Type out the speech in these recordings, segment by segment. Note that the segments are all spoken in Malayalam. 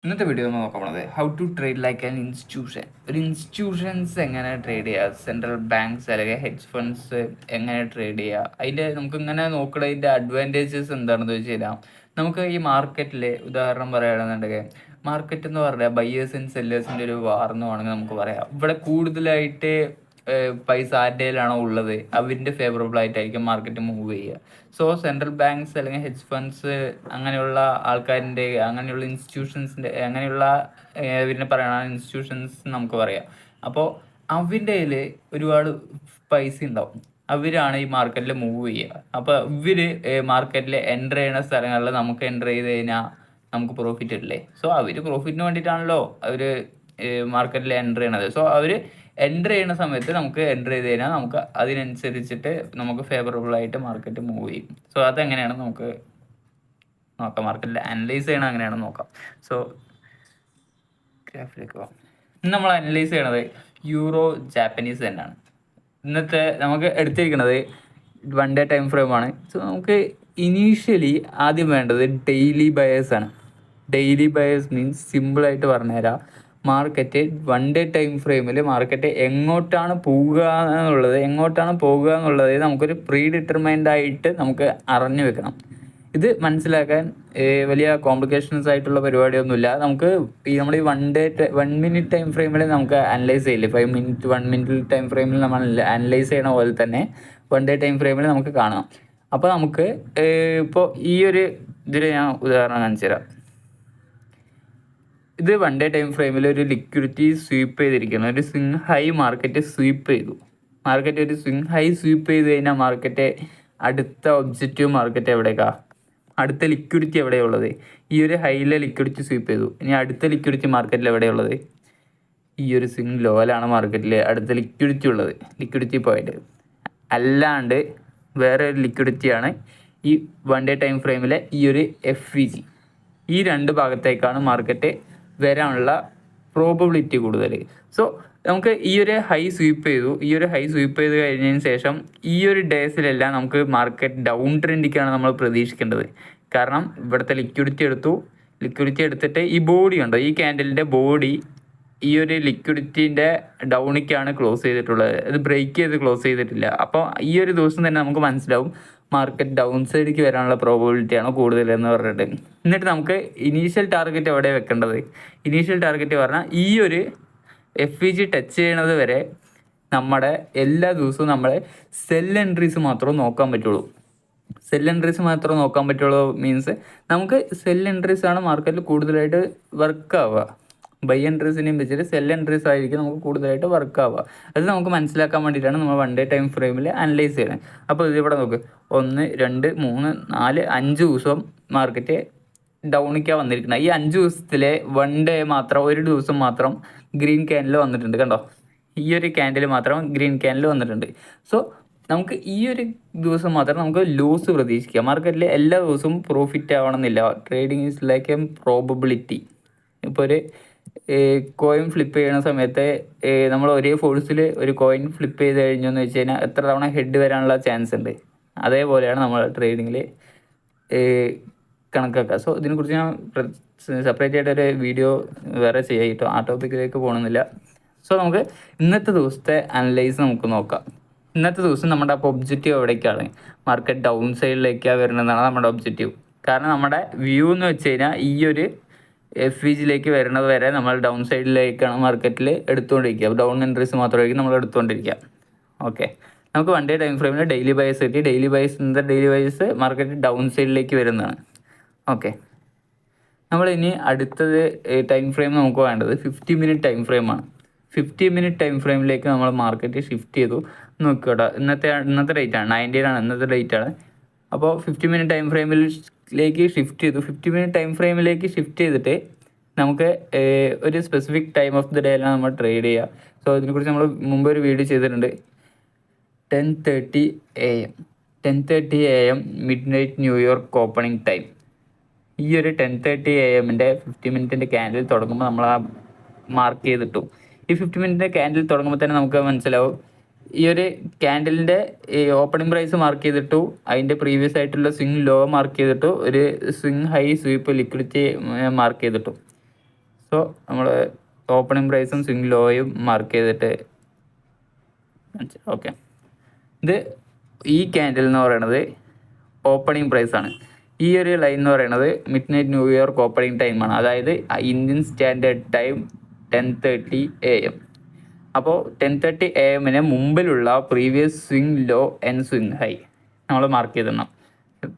ഇന്നത്തെ വീഡിയോ നമ്മൾ നോക്കാൻ പോണത് how to trade like an institution. ഒരു ഇൻസ്റ്റിറ്റ്യൂഷൻസ് എങ്ങനെ ട്രേഡ് ചെയ്യുക, സെൻട്രൽ ബാങ്ക്സ് അല്ലെങ്കിൽ ഹെഡ്ജ് ഫണ്ട്സ് എങ്ങനെ ട്രേഡ് ചെയ്യുക, അതിൻ്റെ നമുക്ക് ഇങ്ങനെ നോക്കുന്നതിൻ്റെ അഡ്വാൻറ്റേജസ് എന്താണെന്ന് വെച്ച് കഴിഞ്ഞാൽ നമുക്ക് ഈ മാർക്കറ്റിൽ ഉദാഹരണം പറയുകയാണെന്നുണ്ടെങ്കിൽ മാർക്കറ്റ് എന്ന് പറഞ്ഞാൽ ബയേഴ്സ് ആൻഡ് സെല്ലേഴ്സിൻ്റെ ഒരു വാർ എന്ന് വേണമെങ്കിൽ നമുക്ക് പറയാം. ഇവിടെ കൂടുതലായിട്ട് പൈസ ആരുടെയിലാണോ ഉള്ളത് അവരുടെ ഫേവറബിൾ ആയിട്ടായിരിക്കും മാർക്കറ്റ് മൂവ് ചെയ്യുക. സോ സെൻട്രൽ ബാങ്ക്സ് അല്ലെങ്കിൽ ഹെഡ്ജ് ഫണ്ട്സ് അങ്ങനെയുള്ള ആൾക്കാരിൻ്റെ അങ്ങനെയുള്ള ഇൻസ്റ്റിറ്റ്യൂഷൻസിൻ്റെ അങ്ങനെയുള്ള പിന്നെ പറയണ ഇൻസ്റ്റിറ്റ്യൂഷൻസ് നമുക്ക് പറയാം. അപ്പോൾ അവരുടെ കയ്യിൽ ഒരുപാട് പൈസ ഉണ്ടാവും, അവരാണ് ഈ മാർക്കറ്റിൽ മൂവ് ചെയ്യുക. അപ്പോൾ ഇവർ മാർക്കറ്റിൽ എൻ്റർ ചെയ്യുന്ന സ്ഥലങ്ങളിൽ നമുക്ക് എൻ്റർ ചെയ്ത് കഴിഞ്ഞാൽ നമുക്ക് പ്രോഫിറ്റ് ഇല്ലേ. സോ അവർ പ്രോഫിറ്റിന് വേണ്ടിയിട്ടാണല്ലോ അവർ മാർക്കറ്റിൽ എൻ്റർ ചെയ്യണത്. സോ അവർ എൻ്റർ ചെയ്യുന്ന സമയത്ത് നമുക്ക് എൻ്റർ ചെയ്ത് കഴിഞ്ഞാൽ നമുക്ക് അതിനനുസരിച്ചിട്ട് നമുക്ക് ഫേവറബിൾ ആയിട്ട് മാർക്കറ്റ് മൂവ് ചെയ്യും. സോ അതെങ്ങനെയാണ് നമുക്ക് നോക്കാം, മാർക്കറ്റിൽ അനലൈസ് ചെയ്യണം അങ്ങനെയാണ് നോക്കാം. സോ ഗ്രാഫിലേക്ക് പോകാം. നമ്മൾ അനലൈസ് ചെയ്യണത് യൂറോ ജാപ്പനീസ് തന്നെയാണ്. ഇന്നത്തെ നമുക്ക് എടുത്തിരിക്കുന്നത് 1 ഡേ ടൈം ഫ്രെയിമാണ്. സോ നമുക്ക് ഇനീഷ്യലി ആദ്യം വേണ്ടത് ഡെയിലി ബയേഴ്സ് ആണ്. ഡെയിലി ബയേഴ്സ് മീൻസ് സിമ്പിളായിട്ട് പറഞ്ഞുതരാം, മാർക്കറ്റ് 1 ഡേ ടൈം ഫ്രെയിമിൽ മാർക്കറ്റ് എങ്ങോട്ടാണ് പോകുക എന്നുള്ളത് നമുക്കൊരു പ്രീ ഡിറ്റർമൈൻഡ് ആയിട്ട് നമുക്ക് അറിഞ്ഞു വെക്കണം. ഇത് മനസ്സിലാക്കാൻ വലിയ കോംപ്ലിക്കേഷൻസ് ആയിട്ടുള്ള പരിപാടിയൊന്നുമില്ല. നമുക്ക് നമ്മൾ ഈ 1 മിനിറ്റ് ടൈം ഫ്രെയിമിൽ നമുക്ക് അനലൈസ് ചെയ്യില്ലേ, 5 മിനിറ്റ് 1 മിനിറ്റ് ടൈം ഫ്രെയിമിൽ നമ്മൾ അനലൈസ് ചെയ്യണ പോലെ തന്നെ 1 ഡേ ടൈം ഫ്രെയിമിൽ നമുക്ക് കാണാം. അപ്പോൾ നമുക്ക് ഇപ്പോൾ ഈ ഒരു ഇതിൽ ഞാൻ ഉദാഹരണം കാണിച്ചു തരാം. ഇത് 1 ഡേ ടൈം ഫ്രെയിമിൽ ഒരു ലിക്വിഡിറ്റി സ്വീപ്പ് ചെയ്തിരിക്കണം. ഒരു സ്വിങ് ഹൈ മാർക്കറ്റ് സ്വീപ്പ് ചെയ്തു. മാർക്കറ്റ് ഒരു സ്വിങ് ഹൈ സ്വീപ്പ് ചെയ്ത് കഴിഞ്ഞാൽ മാർക്കറ്റ് അടുത്ത ഒബ്ജക്റ്റീവ് മാർക്കറ്റ് എവിടേക്കാണ്, അടുത്ത ലിക്വിഡിറ്റി എവിടെയുള്ളത്, ഈ ഒരു ഹൈയിലെ ലിക്വിഡിറ്റി സ്വീപ്പ് ചെയ്തു. ഇനി അടുത്ത ലിക്വിഡിറ്റി മാർക്കറ്റിൽ എവിടെയുള്ളത്, ഈ ഒരു സ്വിങ് ലോയിലാണ് മാർക്കറ്റിൽ അടുത്ത ലിക്വിഡിറ്റി ഉള്ളത്, ലിക്വിഡിറ്റി പോയിന്റ്. അല്ലാണ്ട് വേറെ ഒരു ലിക്വിഡിറ്റിയാണ് ഈ 1 ഡേ ടൈം ഫ്രെയിമിലെ ഈ ഒരു FVG. ഈ രണ്ട് ഭാഗത്തേക്കാണ് മാർക്കറ്റ് വരാനുള്ള പ്രോബബിലിറ്റി കൂടുതൽ. സോ നമുക്ക് ഈ ഒരു ഹൈ സ്വീപ്പ് ചെയ്ത് കഴിഞ്ഞതിന് ശേഷം ഈ ഒരു ഡേയ്സിലെല്ലാം നമുക്ക് മാർക്കറ്റ് ഡൗൺ ട്രെൻഡിക്കാണ് നമ്മൾ പ്രതീക്ഷിക്കേണ്ടത്. കാരണം ഇവിടുത്തെ ലിക്വിഡിറ്റി എടുത്തിട്ട് ഈ ബോഡി ഉണ്ടോ, ഈ ക്യാൻഡലിൻ്റെ ബോഡി ഈ ഒരു ലിക്വിഡിറ്റീൻ്റെ ഡൗണിക്കാണ് ക്ലോസ് ചെയ്തിട്ടുള്ളത്. അത് ബ്രേക്ക് ചെയ്ത് ക്ലോസ് ചെയ്തിട്ടില്ല. അപ്പോൾ ഈ ഒരു ദിവസം തന്നെ നമുക്ക് മനസ്സിലാവും മാർക്കറ്റ് ഡൗൺ സൈഡിലേക്ക് വരാനുള്ള പ്രോബബിലിറ്റിയാണ് കൂടുതൽ എന്ന് പറഞ്ഞിട്ട്. എന്നിട്ട് നമുക്ക് ഇനീഷ്യൽ ടാർഗറ്റ് എവിടെ വെക്കേണ്ടത്, ഇനീഷ്യൽ ടാർഗറ്റ് പറഞ്ഞാൽ ഈ ഒരു FVG ടച്ച് ചെയ്യണത് വരെ നമ്മുടെ എല്ലാ ദിവസവും നമ്മളെ സെൽ എൻട്രീസ് മാത്രമേ നോക്കാൻ പറ്റുള്ളൂ. മീൻസ് നമുക്ക് സെൽ എൻട്രീസ് ആണ് മാർക്കറ്റിൽ കൂടുതലായിട്ട് വർക്ക് ആവുക. ബൈ എൻട്രീസിനെയും വെച്ചിട്ട് സെൽ എൻട്രീസ് ആയിരിക്കും നമുക്ക് കൂടുതലായിട്ട് വർക്ക് ആവുക. അത് നമുക്ക് മനസ്സിലാക്കാൻ വേണ്ടിയിട്ടാണ് നമ്മൾ 1 ഡേ ടൈം ഫ്രെയിമിൽ അനലൈസ് ചെയ്യുന്നത്. അപ്പോൾ ഇതിവിടെ നോക്ക്, 1 2 3 4 5 ദിവസം മാർക്കറ്റ് ഡൗണിക്കാണ് വന്നിരിക്കുന്നത്. ഈ 5 ദിവസത്തിലെ 1 ഡേ മാത്രം, ഒരു ദിവസം മാത്രം ഗ്രീൻ ക്യാൻഡിൽ വന്നിട്ടുണ്ട്. കണ്ടോ, ഈ ഒരു ക്യാൻഡിൽ മാത്രം ഗ്രീൻ ക്യാൻഡിൽ വന്നിട്ടുണ്ട്. സോ നമുക്ക് ഈ ഒരു ദിവസം മാത്രം നമുക്ക് ലോസ് പ്രതീക്ഷിക്കാം. മാർക്കറ്റിൽ എല്ലാ ദിവസവും പ്രോഫിറ്റ് ആവണമെന്നില്ല. Trading is like A probability. ഇപ്പോൾ ഒരു കോയിൻ ഫ്ലിപ്പ് ചെയ്യുന്ന സമയത്ത് നമ്മൾ ഒരേ ഫോഴ്സിൽ ഒരു കോയിൻ ഫ്ലിപ്പ് ചെയ്ത് കഴിഞ്ഞു എന്ന് വെച്ച് കഴിഞ്ഞാൽ എത്ര തവണ ഹെഡ് വരാനുള്ള ചാൻസ് ഉണ്ട്. അതേപോലെയാണ് നമ്മൾ ട്രേഡിങ്ങിൽ കണക്കാക്കുക. സോ ഇതിനെക്കുറിച്ച് ഞാൻ സെപ്പറേറ്റ് ആയിട്ടൊരു വീഡിയോ വേറെ ചെയ്യാം കേട്ടോ, ആ ടോപ്പിക്കിലേക്ക് പോകണമെന്നില്ല. സോ നമുക്ക് ഇന്നത്തെ ദിവസത്തെ അനലൈസ് നമുക്ക് നോക്കാം. ഇന്നത്തെ ദിവസം നമ്മുടെ അപ്പോൾ ഒബ്ജക്റ്റീവ് എവിടേക്കാണ്, മാർക്കറ്റ് ഡൗൺ സൈഡിലേക്കാണ് വരുന്നതാണ് നമ്മുടെ ഒബ്ജക്റ്റീവ്. കാരണം നമ്മുടെ വ്യൂ എന്ന് വെച്ച് കഴിഞ്ഞാൽ ഈ ഒരു FVGയിലേക്ക് വരുന്നത് വരെ നമ്മൾ ഡൗൺ സൈഡിലേക്കാണ് മാർക്കറ്റിൽ എടുത്തുകൊണ്ടിരിക്കുക. ഡൗൺ എൻട്രീസ് മാത്രമായിരിക്കും നമ്മൾ എടുത്തുകൊണ്ടിരിക്കുക. ഓക്കെ, നമുക്ക് 1 ഡേ ടൈം ഫ്രെയിമിൽ ഡെയിലി ബയേഴ്സ് കിട്ടി. ഡെയിലി ബയേഴ്സ് മാർക്കറ്റ് ഡൗൺ സൈഡിലേക്ക് വരുന്നതാണ്. ഓക്കെ, നമ്മൾ ഇനി അടുത്തത് ടൈം ഫ്രെയിം നമുക്ക് വേണ്ടത് 50 മിനിറ്റ് ടൈം ഫ്രെയിമാണ്. 50 മിനിറ്റ് ടൈം ഫ്രെയിമിലേക്ക് നമ്മൾ മാർക്കറ്റ് ഷിഫ്റ്റ് ചെയ്തു. നോക്കിക്കോട്ടെ, ഇന്നത്തെ ഡേറ്റാണ് 19 ഇന്നത്തെ ഡേറ്റാണ്. അപ്പോൾ 50 മിനിറ്റ് ടൈം ഫ്രെയിമിലേക്ക് ഷിഫ്റ്റ് ചെയ്തു. 50 മിനിറ്റ് ടൈം ഫ്രെയിമിലേക്ക് ഷിഫ്റ്റ് ചെയ്തിട്ട് നമുക്ക് ഒരു സ്പെസിഫിക് ടൈം ഓഫ് ദി ഡേയിലാണ് നമ്മൾ ട്രേഡ് ചെയ്യുക. സോ ഇതിനെക്കുറിച്ച് നമ്മൾ മുമ്പ് ഒരു വീഡിയോ ചെയ്തിട്ടുണ്ട്. 10:30 AM mid night New York opening time. ഈ ഒരു 10:30 AM 50 മിനിറ്റിൻ്റെ ക്യാൻഡിൽ തുടങ്ങുമ്പോൾ നമ്മൾ ആ മാർക്ക് ചെയ്തിട്ടു. ഈ 50 മിനിറ്റിൻ്റെ ക്യാൻഡിൽ തുടങ്ങുമ്പോൾ തന്നെ നമുക്ക് മനസ്സിലാവും ഈ ഒരു ക്യാൻഡലിൻ്റെ ഓപ്പണിംഗ് പ്രൈസ് മാർക്ക് ചെയ്തിട്ടു, അതിൻ്റെ പ്രീവിയസ് ആയിട്ടുള്ള സ്വിങ് ലോ മാർക്ക് ചെയ്തിട്ടു, ഒരു swing high sweep liquidity mark ചെയ്തിട്ടു. സോ നമ്മൾ ഓപ്പണിംഗ് പ്രൈസും സ്വിംഗ് ലോയും മാർക്ക് ചെയ്തിട്ട് ഓക്കെ. ഇത് ഈ ക്യാൻഡിൽ എന്ന് പറയുന്നത് ഓപ്പണിംഗ് പ്രൈസാണ്. ഈ ഒരു ലൈൻ എന്ന് പറയുന്നത് mid night new year opening ടൈമാണ്, അതായത് ഇന്ത്യൻ സ്റ്റാൻഡേർഡ് ടൈം 10:30 AM. അപ്പോൾ 10:30 AM മുമ്പിലുള്ള previous swing law and swing high നമ്മൾ മാർക്ക് ചെയ്തിടണം.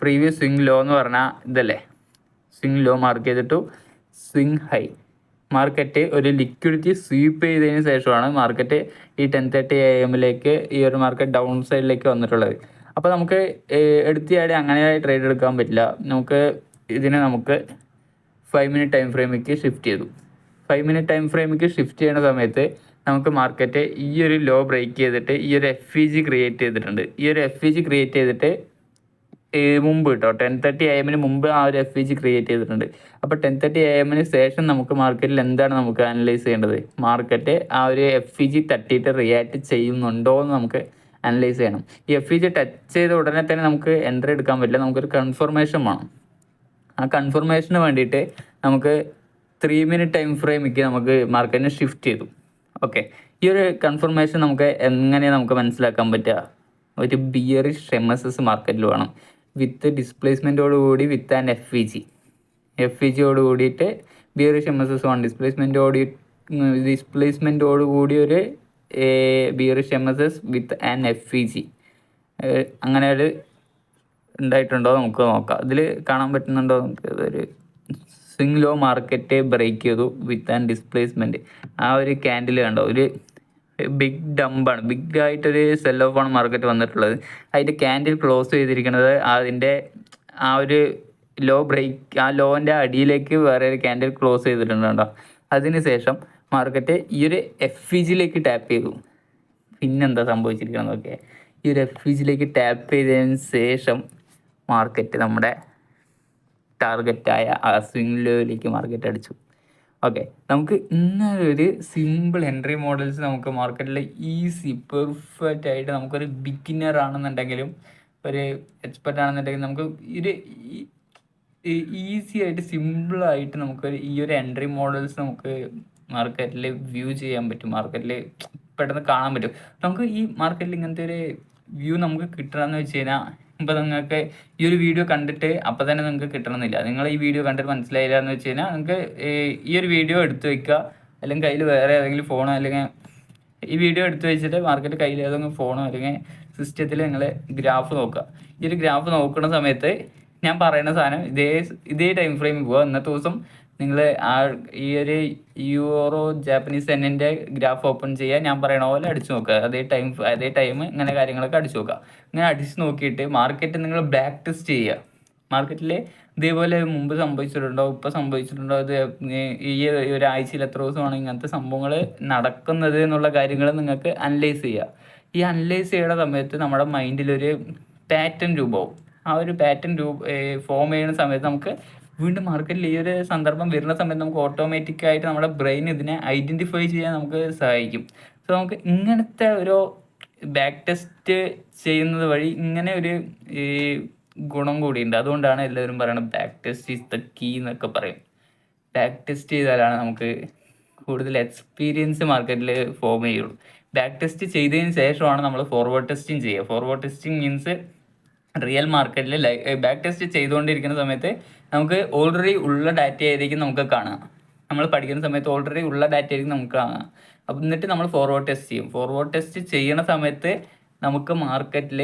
പ്രീവിയസ് സ്വിംഗ് ലോ എന്ന് പറഞ്ഞാൽ ഇതല്ലേ, സ്വിംഗ് ലോ മാർക്ക് ചെയ്തിട്ടു സ്വിംഗ് ഹൈ. മാർക്കറ്റ് ഒരു ലിക്വിഡിറ്റി സ്വീപ്പ് ചെയ്തതിന് ശേഷമാണ് മാർക്കറ്റ് ഈ 10:30 AM ഈ ഒരു മാർക്കറ്റ് ഡൗൺ സൈഡിലേക്ക് വന്നിട്ടുള്ളത്. അപ്പോൾ നമുക്ക് എടുത്തിയാടി അങ്ങനെ ട്രേഡ് എടുക്കാൻ പറ്റില്ല. നമുക്ക് നമുക്ക് 5 മിനിറ്റ് ടൈം ഫ്രെയിമിലേക്ക് ഷിഫ്റ്റ് ചെയ്തു. 5 മിനിറ്റ് ടൈം ഫ്രെയിമിലേക്ക് ഷിഫ്റ്റ് ചെയ്യുന്ന സമയത്ത് നമുക്ക് മാർക്കറ്റ് ഈ ഒരു ലോ ബ്രേക്ക് ചെയ്തിട്ട് ഈ ഒരു FEG ക്രിയേറ്റ് ചെയ്തിട്ടുണ്ട്. ഈ ഒരു FEG ക്രിയേറ്റ് ചെയ്തിട്ട് മുമ്പ് കേട്ടോ 10:30 AM മുമ്പ് ആ ഒരു FEG ക്രിയേറ്റ് ചെയ്തിട്ടുണ്ട്. അപ്പോൾ 10:30 AM ശേഷം നമുക്ക് മാർക്കറ്റിൽ എന്താണ് നമുക്ക് അനലൈസ് ചെയ്യേണ്ടത്? മാർക്കറ്റ് ആ ഒരു FEG തട്ടിയിട്ട് റിയാക്ട് ചെയ്യുന്നുണ്ടോ എന്ന് നമുക്ക് അനലൈസ് ചെയ്യണം. ഈ FEG ടച്ച് ചെയ്ത ഉടനെ തന്നെ നമുക്ക് എൻട്രി എടുക്കാൻ പറ്റില്ല, നമുക്കൊരു കൺഫർമേഷൻ വേണം. ആ കൺഫർമേഷന് വേണ്ടിയിട്ട് നമുക്ക് 3 മിനിറ്റ് ടൈം ഫ്രെയിമിലേക്ക് നമുക്ക് മാർക്കറ്റിനെ ഷിഫ്റ്റ് ചെയ്തു. ഓക്കെ, ഈ ഒരു കൺഫർമേഷൻ നമുക്ക് എങ്ങനെ നമുക്ക് മനസ്സിലാക്കാൻ പറ്റുക? ഒരു ബിയറിഷ് MSS മാർക്കറ്റിൽ വേണം, വിത്ത് ഡിസ്പ്ലേസ്മെൻറ്റോടുകൂടി വിത്ത് ആൻഡ് FEGയോട് കൂടിയിട്ട് ബിയറിഷ് MSS വേണം. ഡിസ്പ്ലേസ്മെൻറ്റോട് കൂടി ഒരു bearish MSS with and FEG അങ്ങനെ ഒരു ഉണ്ടായിട്ടുണ്ടോ നമുക്ക് നോക്കാം. ഇതിൽ കാണാൻ പറ്റുന്നുണ്ടോ നമുക്ക്? ഒരു സ്വിംഗ് ലോ മാർക്കറ്റ് ബ്രേക്ക് ചെയ്തു വിത്ത് ആൻഡ് ഡിസ്പ്ലേസ്മെൻറ്റ്. ആ ഒരു ക്യാൻഡിൽ കണ്ടോ, ഒരു ബിഗ് ഡമ്പാണ്, ബിഗ് ആയിട്ടൊരു സെൽ ഓഫ് ആണ് മാർക്കറ്റ് വന്നിട്ടുള്ളത്. അതിൻ്റെ ക്യാൻഡിൽ ക്ലോസ് ചെയ്തിരിക്കുന്നത് അതിൻ്റെ ആ ഒരു ലോ ബ്രേക്ക്, ആ ലോൻ്റെ അടിയിലേക്ക് വേറെ ഒരു ക്യാൻഡിൽ ക്ലോസ് ചെയ്തിട്ടുണ്ട് കേട്ടോ. അതിന് ശേഷം മാർക്കറ്റ് ഈ ഒരു FEGയിലേക്ക് ടാപ്പ് ചെയ്തു. പിന്നെന്താ സംഭവിച്ചിരിക്കുന്നത് നോക്കിയേ, ഈ ഒരു FEGയിലേക്ക് ടാപ്പ് ചെയ്തതിന് ശേഷം മാർക്കറ്റ് നമ്മുടെ ടാർഗറ്റായ ആ സ്വിംഗ് ലോയിലേക്ക് മാർക്കറ്റ് അടിച്ചു. ഓക്കെ, നമുക്ക് ഇങ്ങനൊരു സിമ്പിൾ എൻട്രി മോഡൽസ് നമുക്ക് മാർക്കറ്റിൽ ഈസി പെർഫെക്റ്റ് ആയിട്ട് നമുക്കൊരു ബിഗിനർ ആണെന്നുണ്ടെങ്കിലും ഒരു എക്സ്പെർട്ട് ആണെന്നുണ്ടെങ്കിലും നമുക്ക് ഒരു ഈസി ആയിട്ട് സിമ്പിളായിട്ട് നമുക്ക് ഈ ഒരു എൻട്രി മോഡൽസ് നമുക്ക് മാർക്കറ്റിൽ വ്യൂ ചെയ്യാൻ പറ്റും, മാർക്കറ്റിൽ പെട്ടെന്ന് കാണാൻ പറ്റും. നമുക്ക് ഈ മാർക്കറ്റിൽ ഇങ്ങനത്തെ ഒരു വ്യൂ നമുക്ക് കിട്ടണമെന്ന് വെച്ച് കഴിഞ്ഞാൽ ഇപ്പോൾ നിങ്ങൾക്ക് ഈ ഒരു വീഡിയോ കണ്ടിട്ട് അപ്പോൾ തന്നെ നിങ്ങൾക്ക് കിട്ടണമെന്നില്ല. നിങ്ങൾ ഈ വീഡിയോ കണ്ടിട്ട് മനസ്സിലായില്ല എന്ന് വെച്ച് കഴിഞ്ഞാൽ നിങ്ങൾക്ക് ഈ ഒരു വീഡിയോ എടുത്ത് വയ്ക്കുക, അല്ലെങ്കിൽ കയ്യിൽ വേറെ ഏതെങ്കിലും ഫോണോ, അല്ലെങ്കിൽ ഈ വീഡിയോ എടുത്ത് വെച്ചിട്ട് മാർക്കറ്റ് കയ്യിൽ ഏതെങ്കിലും ഫോണോ അല്ലെങ്കിൽ സിസ്റ്റത്തിൽ നിങ്ങൾ ഗ്രാഫ് നോക്കുക. ഈ ഒരു ഗ്രാഫ് നോക്കുന്ന സമയത്ത് ഞാൻ പറയുന്ന സാധനം ഇതേ ടൈം ഫ്രെയിമിൽ പോവുക. ഇന്നത്തെ ദിവസം നിങ്ങൾ ഈ ഒരു യൂറോ ജാപ്പനീസ് എന്നിൻ്റെ ഗ്രാഫ് ഓപ്പൺ ചെയ്യുക, ഞാൻ പറയണ പോലെ അടിച്ചു നോക്കുക. അതേ ടൈം ഇങ്ങനെ കാര്യങ്ങളൊക്കെ അടിച്ചു നോക്കുക. ഇങ്ങനെ അടിച്ച് നോക്കിയിട്ട് മാർക്കറ്റ് നിങ്ങൾ ബാക്ക് ടെസ്റ്റ് ചെയ്യുക. മാർക്കറ്റിൽ ഇതേപോലെ മുമ്പ് സംഭവിച്ചിട്ടുണ്ടോ, ഇപ്പോൾ സംഭവിച്ചിട്ടുണ്ടോ, ഇത് ഈ ഒരാഴ്ചയിൽ എത്ര ദിവസമാണ് ഇങ്ങനത്തെ സംഭവങ്ങൾ നടക്കുന്നത് എന്നുള്ള കാര്യങ്ങൾ നിങ്ങൾക്ക് അനലൈസ് ചെയ്യുക. ഈ അനലൈസ് ചെയ്യുന്ന സമയത്ത് നമ്മുടെ മൈൻഡിലൊരു പാറ്റേൺ രൂപമാവും. ആ ഒരു പാറ്റേൺ ഫോം ചെയ്യുന്ന സമയത്ത് നമുക്ക് വീണ്ടും മാർക്കറ്റിൽ ഈ ഒരു സന്ദർഭം വരുന്ന സമയത്ത് നമുക്ക് ഓട്ടോമാറ്റിക്കായിട്ട് നമ്മുടെ ബ്രെയിൻ ഇതിനെ ഐഡൻറ്റിഫൈ ചെയ്യാൻ നമുക്ക് സഹായിക്കും. സോ നമുക്ക് ഇങ്ങനത്തെ ഒരു ബാക്ക് ടെസ്റ്റ് ചെയ്യുന്നത് വഴി ഇങ്ങനെ ഒരു ഗുണം കൂടിയുണ്ട്. അതുകൊണ്ടാണ് എല്ലാവരും പറയുന്നത് back test is the key എന്നൊക്കെ പറയും. ബാക്ക് ടെസ്റ്റ് ചെയ്താലാണ് നമുക്ക് കൂടുതൽ എക്സ്പീരിയൻസ് മാർക്കറ്റിൽ ഫോം ചെയ്യുള്ളൂ. ബാക്ക് ടെസ്റ്റ് ചെയ്തതിന് ശേഷമാണ് നമ്മൾ ഫോർവേഡ് ടെസ്റ്റിംഗ് ചെയ്യുക. ഫോർവേഡ് ടെസ്റ്റിംഗ് മീൻസ് റിയൽ മാർക്കറ്റിൽ ബാക്ക് ടെസ്റ്റ് ചെയ്തുകൊണ്ടിരിക്കുന്ന സമയത്ത് നമുക്ക് ഓൾറെഡി ഉള്ള ഡാറ്റ ആയിരിക്കും നമുക്ക് കാണുക. നമ്മൾ പഠിക്കുന്ന സമയത്ത് ഓൾറെഡി ഉള്ള ഡാറ്റ ആയിരിക്കും നമുക്ക് കാണുക. അപ്പം എന്നിട്ട് നമ്മൾ ഫോർവേഡ് ടെസ്റ്റ് ചെയ്യും. ഫോർവേഡ് ടെസ്റ്റ് ചെയ്യുന്ന സമയത്ത് നമുക്ക് മാർക്കറ്റിൽ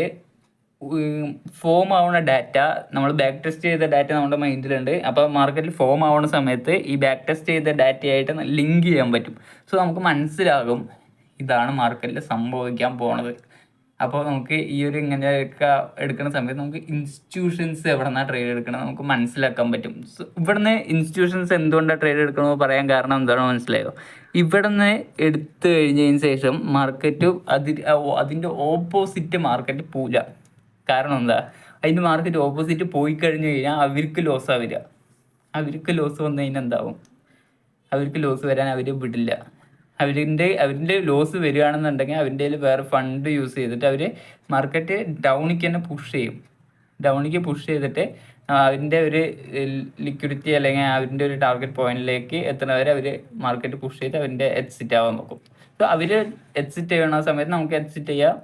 ഫോം ആവുന്ന ഡാറ്റ, നമ്മൾ ബാക്ക് ടെസ്റ്റ് ചെയ്ത ഡാറ്റ നമ്മുടെ മൈൻഡിലുണ്ട്. അപ്പോൾ മാർക്കറ്റിൽ ഫോം ആവുന്ന സമയത്ത് ഈ ബാക്ക് ടെസ്റ്റ് ചെയ്ത ഡാറ്റയായിട്ട് ലിങ്ക് ചെയ്യാൻ പറ്റും. സോ നമുക്ക് മനസ്സിലാകും ഇതാണ് മാർക്കറ്റിൽ സംഭവിക്കാൻ പോണത്. അപ്പോൾ നമുക്ക് ഈ ഒരു ഇങ്ങനെയൊക്കെ എടുക്കുന്ന സമയത്ത് നമുക്ക് ഇൻസ്റ്റിറ്റ്യൂഷൻസ് എവിടെ നിന്നാണ് ട്രേഡ് എടുക്കണം നമുക്ക് മനസ്സിലാക്കാൻ പറ്റും. സോ ഇവിടുന്ന് ഇൻസ്റ്റിറ്റ്യൂഷൻസ് എന്തുകൊണ്ടാണ് ട്രേഡ് എടുക്കണമെന്ന് പറയാൻ കാരണം എന്താണോ മനസ്സിലായോ? ഇവിടുന്ന് എടുത്തു കഴിഞ്ഞതിന് ശേഷം മാർക്കറ്റ് അതിൻ്റെ ഓപ്പോസിറ്റ് മാർക്കറ്റ് പോവില്ല. കാരണം എന്താ? അതിൻ്റെ മാർക്കറ്റ് ഓപ്പോസിറ്റ് പോയി കഴിഞ്ഞ് കഴിഞ്ഞാൽ അവർക്ക് ലോസാണ് വരിക. അവർക്ക് ലോസ് വന്നു കഴിഞ്ഞാൽ എന്താവും? അവർക്ക് ലോസ് വരാൻ അവർ വിടില്ല. അവരുടെ ലോസ് വരികയാണെന്നുണ്ടെങ്കിൽ അവരുടെ വേറെ ഫണ്ട് യൂസ് ചെയ്തിട്ട് അവർ മാർക്കറ്റ് ഡൗണിക്ക് തന്നെ പുഷ് ചെയ്യും. ഡൗണിക്ക് പുഷ് ചെയ്തിട്ട് അതിൻ്റെ ഒരു ലിക്വിഡിറ്റി അല്ലെങ്കിൽ അതിൻ്റെ ഒരു ടാർഗറ്റ് പോയിന്റിലേക്ക് എത്തുന്നവരെ അവർ മാർക്കറ്റ് പുഷ് ചെയ്ത് അവൻ്റെ എക്സിറ്റ് ആവാൻ നോക്കും. സോ അവർ എക്സിറ്റ് ചെയ്യണ സമയത്ത് നമുക്ക് എക്സിറ്റ് ചെയ്യാം,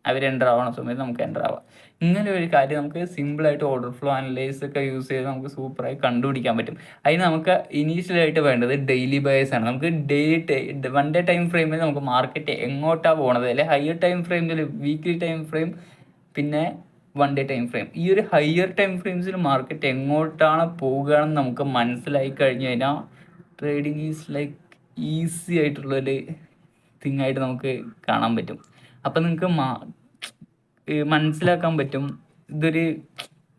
അവർ എൻ്റർ ആവണ സമയത്ത് നമുക്ക് എൻ്റർ ആവാം. ഇങ്ങനെ ഒരു കാര്യം നമുക്ക് സിമ്പിളായിട്ട് ഓർഡർ ഫ്ലോ അനലൈസ് ഒക്കെ യൂസ് ചെയ്ത് നമുക്ക് സൂപ്പറായി കണ്ടുപിടിക്കാൻ പറ്റും. അതിന് നമുക്ക് ഇനീഷ്യലായിട്ട് വേണ്ടത് ഡെയിലി ബയേഴ്സ് ആണ്. നമുക്ക് ഡെയിലി 1 ഡേ ടൈം ഫ്രെയിമിൽ നമുക്ക് മാർക്കറ്റ് എങ്ങോട്ടാണ് പോകണത്, അല്ലെങ്കിൽ ഹയർ ടൈം ഫ്രെയിമിൽ വീക്ക്ലി ടൈം ഫ്രെയിം, പിന്നെ 1 ഡേ ടൈം ഫ്രെയിം, ഈ ഒരു ഹയർ ടൈം ഫ്രെയിംസിൽ മാർക്കറ്റ് എങ്ങോട്ടാണ് പോകുകയാണെന്ന് നമുക്ക് മനസ്സിലായി കഴിഞ്ഞു കഴിഞ്ഞാൽ ട്രേഡിങ് ഈസ് ലൈക്ക് ഈസി ആയിട്ടുള്ളൊരു തിങ് ആയിട്ട് നമുക്ക് കാണാൻ പറ്റും. അപ്പം നിങ്ങൾക്ക് മനസ്സിലാക്കാൻ പറ്റും ഇതൊരു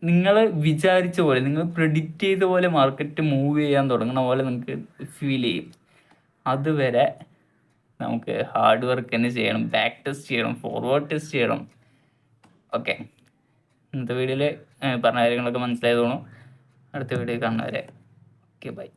നിങ്ങൾ വിചാരിച്ച പോലെ, നിങ്ങൾ പ്രെഡിക്റ്റ് ചെയ്ത പോലെ മാർക്കറ്റ് മൂവ് ചെയ്യാൻ തുടങ്ങുന്ന പോലെ നിങ്ങൾക്ക് ഫീൽ ചെയ്യും. അതുവരെ നമുക്ക് ഹാർഡ് വർക്ക് തന്നെ ചെയ്യണം, ബാക്ക് ടെസ്റ്റ് ചെയ്യണം, ഫോർവേഡ് ടെസ്റ്റ് ചെയ്യണം. ഓക്കെ, ഇന്നത്തെ വീഡിയോയിൽ പറഞ്ഞ കാര്യങ്ങളൊക്കെ മനസ്സിലായത് തോന്നും. അടുത്ത വീഡിയോ കാണുന്നവരെ ഓക്കെ, ബൈ.